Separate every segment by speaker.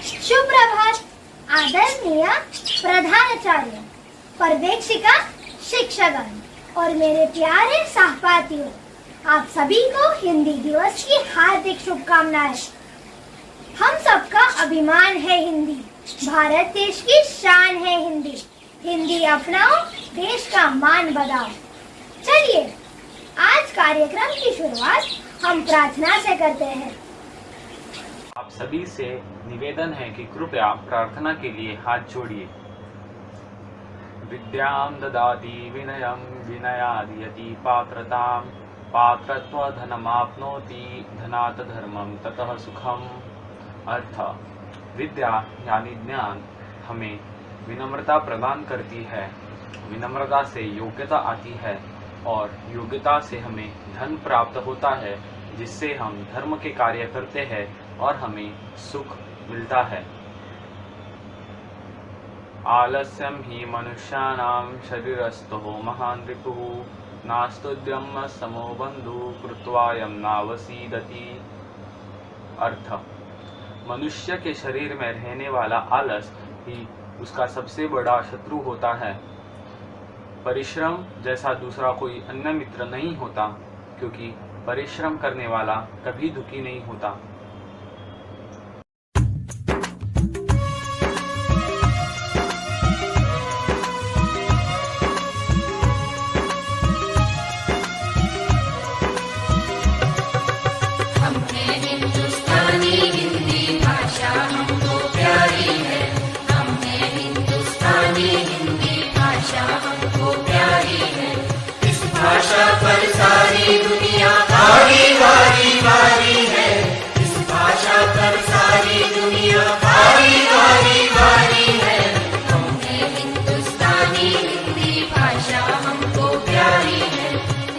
Speaker 1: सुप्रभात आदरणीय प्रधानाचार्य, पर्यवेक्षिका, शिक्षकगण और मेरे प्यारे सहपाठियों, आप सभी को हिंदी दिवस की हार्दिक शुभकामनाएं। हम सबका अभिमान है हिंदी, भारत देश की शान है हिंदी। हिंदी अपनाओ, देश का मान बढ़ाओ। चलिए आज कार्यक्रम की शुरुआत हम प्रार्थना से करते हैं।
Speaker 2: आप सभी से निवेदन है कि कृपया प्रार्थना के लिए हाथ जोड़िए। विद्यां ददाति विनयं विनयादयति पात्रतां पात्रत्वधनमाप्नोति धनात् धर्मं ततः सुखम। अर्थ, विद्या यानी ज्ञान हमें विनम्रता प्रदान करती है, विनम्रता से योग्यता आती है और योग्यता से हमें धन प्राप्त होता है, जिससे हम धर्म के कार्य करते हैं और हमें सुख मिलता है। आलस्यम ही मनुष्याणां शरीरस्थो महान् रिपुः नास्तुद्यम समो बन्धु कृत्वायं नावसीदति। अर्थ, मनुष्य के शरीर में रहने वाला आलस ही उसका सबसे बड़ा शत्रु होता है। परिश्रम जैसा दूसरा कोई अन्य मित्र नहीं होता, क्योंकि परिश्रम करने वाला कभी दुखी नहीं होता।
Speaker 3: भाषा पर सारी दुनिया वारी वारी वारी है। इस भाषा पर सारी दुनिया वारी वारी वारी है। हम हैं हिंदुस्तानी, हिंदी भाषा हमको प्यारी है।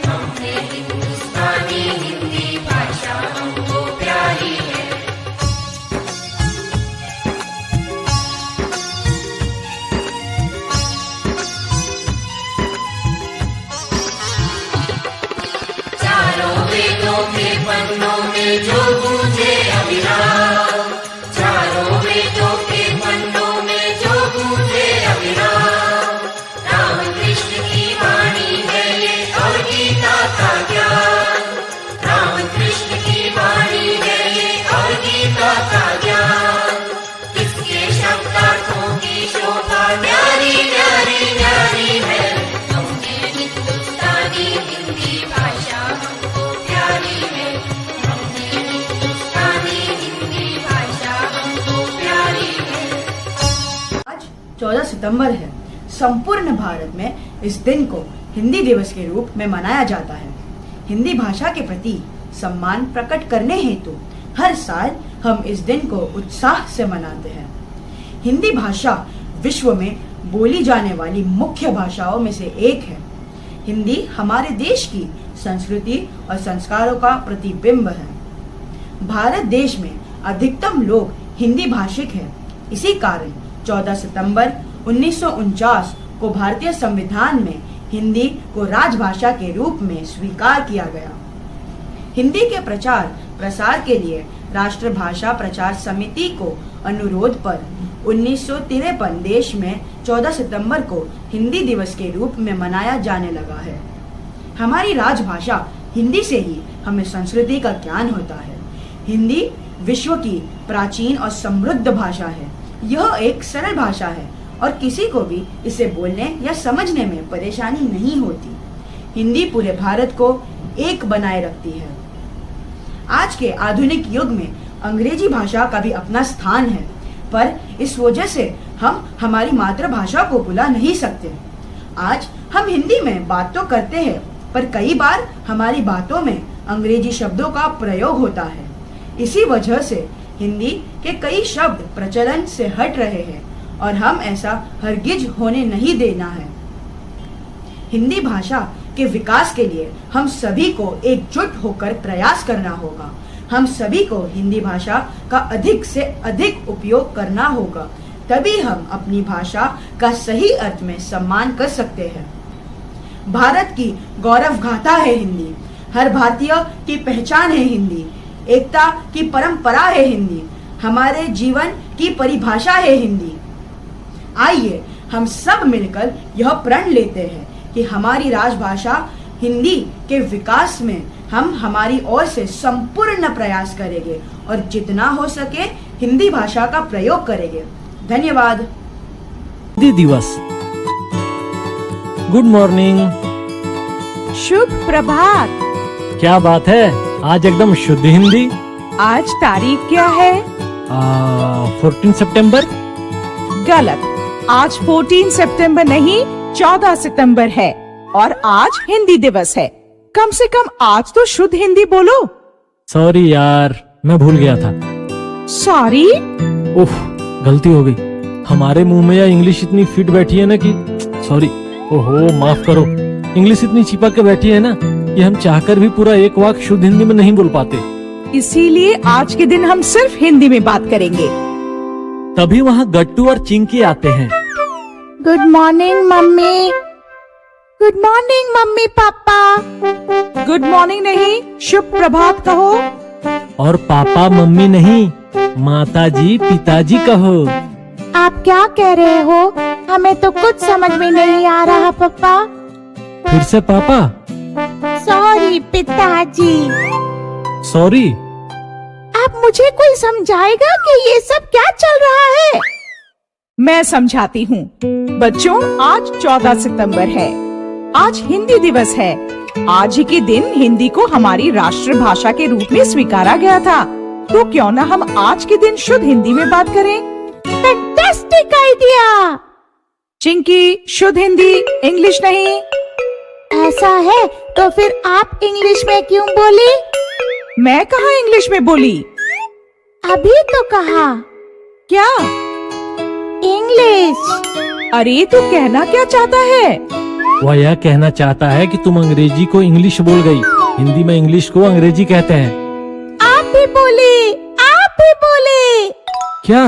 Speaker 3: हम हैं हिंदुस्तानी, हिंदी भाषा हमको प्यारी है। वेदों के पन्नों में जो गूंजे अविराम, चारों वेदों के पन्नों में जो गूंजे अविराम। राम कृष्ण की वाणी है ये और गीता का ज्ञान। राम कृष्ण की वाणी है ये और गीता का ज्ञान। इसके शब्दार्थों की शोभा न्यारी न्यारी न्यारी है। हम हैं हिंदुस्तानी, हिंदी भाषा हमको प्यारी है। हम हैं हिंदुस्तानी, हिंदी भाषा हमको प्यारी है।
Speaker 4: आज 14 सितंबर है। संपूर्ण भारत में इस दिन को हिंदी दिवस के रूप में मनाया जाता है। हिंदी भाषा के प्रति सम्मान प्रकट करने हेतु हर साल हम इस दिन को उत्साह से मनाते हैं। हिंदी भाषा विश्व में बोली जाने वाली मुख्य भाषाओं में से एक है। हिंदी हमारे देश की संस्कृति और संस्कारों का प्रतिबिंब है। भारत देश में अधिकतम लोग हिंदी भाषिक हैं। इसी कारण 14 सितंबर 1949 को भारतीय संविधान में हिंदी को राजभाषा के रूप में स्वीकार किया गया। हिंदी के प्रचार प्रसार के लिए राष्ट्रभाषा प्रचार समिति को अनुरोध पर 1953 देश में 14 सितंबर को हिंदी दिवस के रूप में मनाया जाने लगा है। हमारी राजभाषा हिंदी से ही हमें संस्कृति का ज्ञान होता है। हिंदी विश्व की प्राचीन और समृद्ध भाषा है। यह एक सरल भाषा है और किसी को भी इसे बोलने या समझने में परेशानी नहीं होती। हिंदी पूरे भारत को एक बनाए रखती है। आज के आधुनिक युग में अंग्रेजी भाषा का भी अपना स्थान है, पर इस वजह से हम हमारी मातृभाषा को भुला नहीं सकते। आज हम हिंदी में बात तो करते हैं, पर कई बार हमारी बातों में अंग्रेजी शब्दों का प्रयोग होता है। इसी वजह से हिंदी के कई शब्द प्रचलन से हट रहे हैं और हम ऐसा हरगिज होने नहीं देना है। हिंदी भाषा के विकास के लिए हम सभी को एकजुट होकर प्रयास करना होगा। हम सभी को हिंदी भाषा का अधिक से अधिक उपयोग करना होगा, तभी हम अपनी भाषा का सही अर्थ में सम्मान कर सकते हैं। भारत की गौरव गाथा है हिंदी। हर भारतीय की पहचान है हिंदी। एकता की परंपरा है हिंदी। हमारे जीवन की परिभाषा है हिंदी। आइए हम सब मिलकर यह प्रण लेते हैं कि हमारी राजभाषा हिंदी के विकास में हम हमारी ओर से संपूर्ण प्रयास करेंगे और जितना हो सके हिंदी भाषा का प्रयोग करेंगे। धन्यवाद।
Speaker 5: हिंदी दिवस। Good morning.
Speaker 6: शुभ प्रभात।
Speaker 5: क्या बात है, आज एकदम शुद्ध हिंदी।
Speaker 6: आज तारीख क्या है?
Speaker 5: 14 सितंबर।
Speaker 6: गलत, आज 14 सितंबर नहीं 14 सितंबर है और आज हिंदी दिवस है। कम से कम आज तो शुद्ध हिंदी बोलो।
Speaker 5: सॉरी यार, मैं भूल गया था।
Speaker 6: सॉरी?
Speaker 5: उफ, गलती हो गई। हमारे मुंह में यह इंग्लिश इतनी फिट बैठी है ना कि सॉरी। ओहो, माफ करो। इंग्लिश इतनी चिपक के बैठी है ना कि हम चाहकर भी पूरा एक वाक्य शुद्ध हिंदी में नहीं बोल पाते।
Speaker 6: इसीलिए आज के दिन हम सिर्फ हिंदी में बात करेंगे।
Speaker 5: तभी वहाँ गट्टू और चिंकी आते हैं।
Speaker 6: Good morning mummy. Good morning mummy papa. Good morning नहीं, शुभ प्रभात कहो।
Speaker 5: और पापा मम्मी नहीं, माता जी पिताजी कहो।
Speaker 6: आप क्या कह रहे हो? हमें तो कुछ समझ में नहीं आ रहा पापा।
Speaker 5: फिर से पापा।
Speaker 6: सॉरी पिताजी।
Speaker 5: सॉरी।
Speaker 6: अब मुझे कोई समझाएगा कि ये सब क्या चल रहा है? मैं समझाती हूँ। बच्चों, आज 14 सितंबर है। आज हिंदी दिवस है। आज ही के दिन हिंदी को हमारी राष्ट्रभाषा के रूप में स्वीकारा गया था। तो क्यों ना हम आज के दिन शुद्ध हिंदी में बात करें? Fantastic idea. चिंकी, शुद्ध हिंदी, इंग्लिश नहीं। ऐसा है तो फिर आप इंग्लिश में क्यों बोली? मैं कहाँ इंग्लिश में बोली? अभी तो कहा। क्या? इंग्लिश। अरे तू कहना क्या चाहता है?
Speaker 5: वह यह कहना चाहता है कि तुम अंग्रेजी को इंग्लिश बोल गई। हिंदी में इंग्लिश को अंग्रेजी कहते हैं।
Speaker 6: आप भी बोले, आप भी बोले।
Speaker 5: क्या?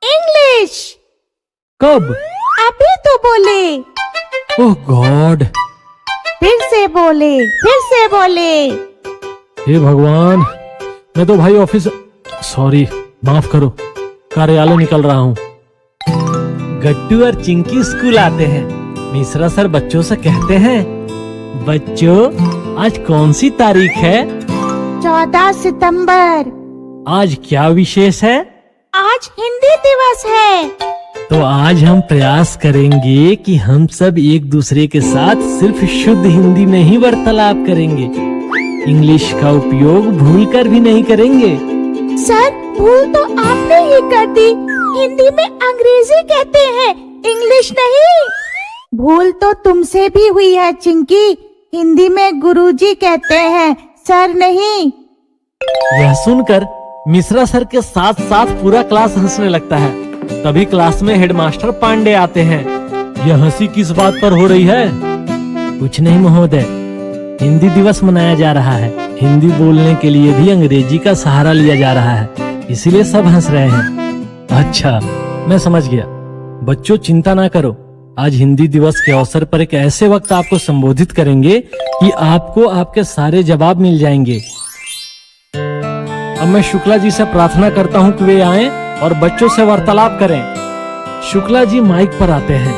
Speaker 6: इंग्लिश।
Speaker 5: कब?
Speaker 6: अभी तो बोले।
Speaker 5: ओह गॉड।
Speaker 6: फिर से बोले, फिर से बोले।
Speaker 5: हे भगवान, मैं तो भाई ऑफिस, सॉरी, माफ करो, कार्यालय निकल रहा हूँ। गट्टू और चिंकी स्कूल आते हैं। मिश्रा सर बच्चों से कहते हैं, बच्चों आज कौन सी तारीख है?
Speaker 6: 14 सितंबर।
Speaker 5: आज क्या विशेष है?
Speaker 6: आज हिंदी दिवस है।
Speaker 5: तो आज हम प्रयास करेंगे कि हम सब एक दूसरे के साथ सिर्फ शुद्ध हिंदी में ही वार्तालाप करेंगे। इंग्लिश का उपयोग भूलकर भी नहीं करेंगे।
Speaker 6: सर, भूल तो आपने ही कर दी। हिंदी में अंग्रेजी कहते हैं, इंग्लिश नहीं। भूल तो तुमसे भी हुई है चिंकी। हिंदी में गुरुजी कहते हैं, सर नहीं।
Speaker 5: यह सुनकर मिश्रा सर के साथ साथ पूरा क्लास हंसने लगता है। तभी क्लास में हेडमास्टर पांडे आते हैं। यह हंसी किस बात पर हो रही है? कुछ नहीं महोदय, हिंदी दिवस मनाया जा रहा है। हिंदी बोलने के लिए भी अंग्रेजी का सहारा लिया जा रहा है, इसीलिए सब हंस रहे हैं। अच्छा, मैं समझ गया। बच्चों चिंता ना करो, आज हिंदी दिवस के अवसर पर एक ऐसे वक्त आपको संबोधित करेंगे कि आपको आपके सारे जवाब मिल जाएंगे। अब मैं शुक्ला जी से प्रार्थना करता हूँ कि वे आएं और बच्चों से वार्तालाप करें। शुक्ला जी माइक पर आते हैं।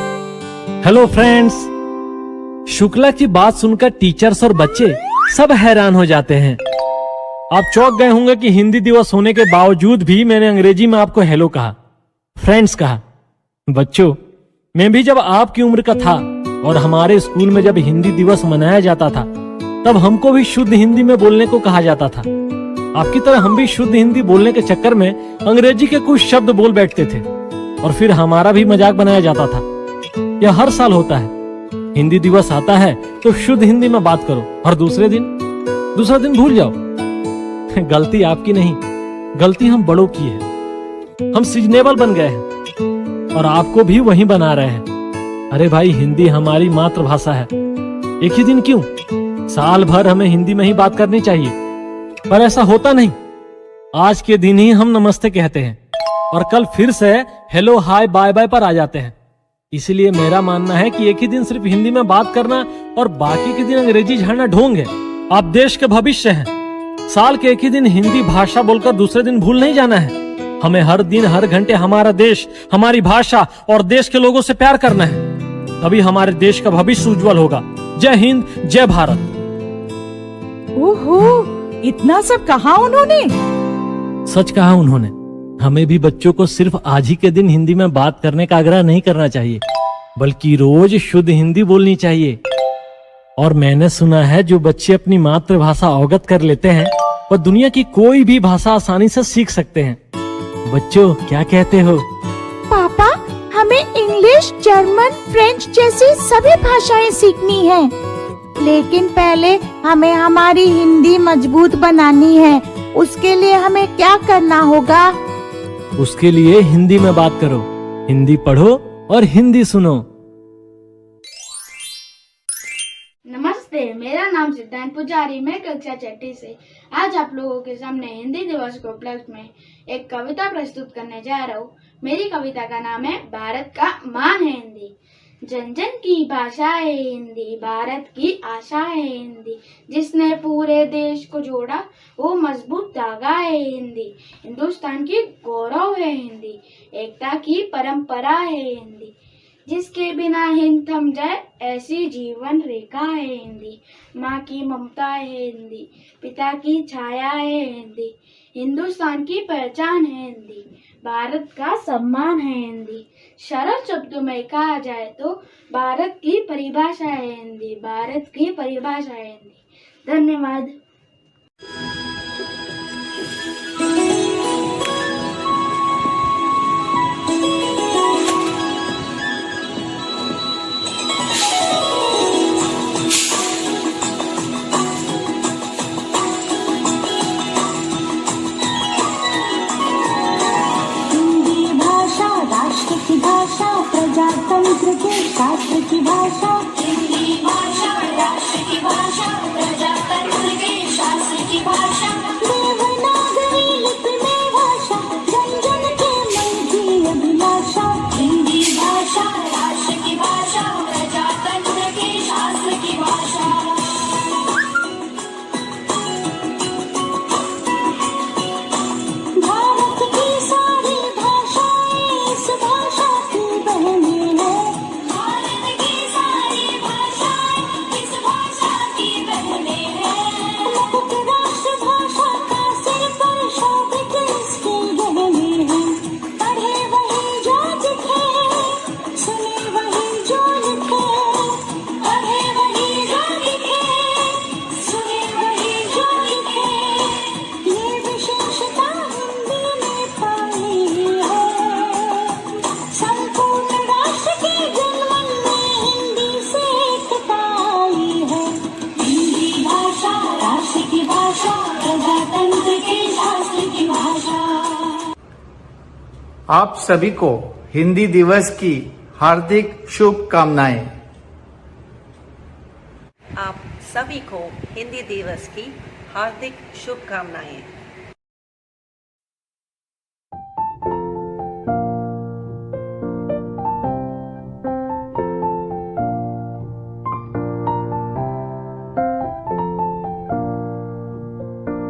Speaker 5: Hello friends. शुक्ला की बात सुनकर टीचर्स और बच्चे सब हैरान हो जाते हैं। आप चौंक गए होंगे कि हिंदी दिवस होने के बावजूद भी मैंने अंग्रेजी में आपको हेलो कहा, फ्रेंड्स कहा। बच्चों, मैं भी जब आपकी उम्र का था और हमारे स्कूल में जब हिंदी दिवस मनाया जाता था, तब हमको भी शुद्ध हिंदी में बोलने को कहा जाता था। आपकी तरह हम भी शुद्ध हिंदी बोलने के चक्कर में अंग्रेजी के कुछ शब्द बोल बैठते थे और फिर हमारा भी मजाक बनाया जाता था। यह हर साल होता है। हिंदी दिवस आता है तो शुद्ध हिंदी में बात करो और दूसरा दिन भूल जाओ। गलती आपकी नहीं, गलती हम बड़ों की है। हम सीजनेबल बन गए हैं और आपको भी वही बना रहे हैं। अरे भाई, हिंदी हमारी मातृभाषा है। एक ही दिन क्यों, साल भर हमें हिंदी में ही बात करनी चाहिए। पर ऐसा होता नहीं। आज के दिन ही हम नमस्ते कहते हैं और कल फिर से हेलो हाय बाय बाय पर आ जाते हैं। इसलिए मेरा मानना है कि एक ही दिन सिर्फ हिंदी में बात करना और बाकी के दिन अंग्रेजी झाड़ना ढोंग है। आप देश के भविष्य हैं। साल के एक ही दिन हिंदी भाषा बोलकर दूसरे दिन भूल नहीं जाना है। हमें हर दिन हर घंटे हमारा देश, हमारी भाषा और देश के लोगों से प्यार करना है। तभी हमारे देश का भविष्य उज्जवल होगा। जय हिंद, जय भारत।
Speaker 6: ओहो, इतना सब कहा उन्होंने।
Speaker 5: सच कहा उन्होंने। हमें भी बच्चों को सिर्फ आज ही के दिन हिंदी में बात करने का आग्रह नहीं करना चाहिए, बल्कि रोज शुद्ध हिंदी बोलनी चाहिए। और मैंने सुना है जो बच्चे अपनी मातृभाषा अवगत कर लेते हैं वह दुनिया की कोई भी भाषा आसानी से सीख सकते हैं। बच्चों, क्या कहते हो?
Speaker 6: पापा, हमें इंग्लिश, जर्मन, फ्रेंच जैसी सभी भाषाएं सीखनी हैं। लेकिन पहले हमें हमारी हिंदी मजबूत बनानी है। उसके लिए हमें क्या करना होगा?
Speaker 5: उसके लिए हिंदी में बात करो, हिंदी पढ़ो और हिंदी सुनो।
Speaker 7: नमस्ते, मेरा नाम सिद्धांत पुजारी, मैं कक्षा 6 से आज आप लोगों के सामने हिंदी दिवस के उपलक्ष्य में एक कविता प्रस्तुत करने जा रहा हूँ। मेरी कविता का नाम है भारत का मान है हिंदी। जन जन की भाषा है हिंदी, भारत की आशा है हिंदी। जिसने पूरे देश को जोड़ा वो मजबूत धागा है हिंदी। हिंदुस्तान की गौरव है हिंदी, एकता की परंपरा है हिंदी। जिसके बिना हिंद थम जाए ऐसी जीवन रेखा है हिंदी। माँ की ममता है हिंदी, पिता की छाया है हिंदी। हिंदुस्तान की पहचान है हिंदी, भारत का सम्मान है हिंदी। सरल शब्दों में कहा जाए तो भारत की परिभाषा है हिंदी, भारत की परिभाषा है हिंदी। धन्यवाद।
Speaker 8: प्रजातंत्र के शास्त्र की भाषा,
Speaker 3: हिंदी भाषा राष्ट्र की भाषा, प्रजातंत्र के शास्त्र की भाषा।
Speaker 8: देवनागरी लिपि में भाषा, जन जन के मन की अभिलाषा।
Speaker 3: हिंदी भाषा राष्ट्र की भाषा, प्रजातंत्र के शास्त्र की भाषा।
Speaker 8: भारत की सारी भाषाएं इस भाषा की बहनें हैं।
Speaker 3: भारत की सारी भाषाएं इस भाषा की बहनें हैं।
Speaker 8: मुकुट राष्ट्रभाषा का सिर पर शोभित इसके गहने हैं। पढ़े वही जो दिखे, सुने वही जो लिखे।
Speaker 3: पढ़े वही जो लिखे, सुने वही जो लिखे।
Speaker 8: ये विशेषता हिंदी में पाई है। संपूर्ण राष्ट्र के जनमन में हिंदी से एकता आई है।
Speaker 3: हिंदी भाषा राष्ट्र की भाषा, प्रजातंत्र के शास्त्र की भाषा।
Speaker 9: आप सभी को हिंदी दिवस की हार्दिक शुभकामनाएं।
Speaker 10: आप सभी को हिंदी दिवस की हार्दिक शुभकामनाएं।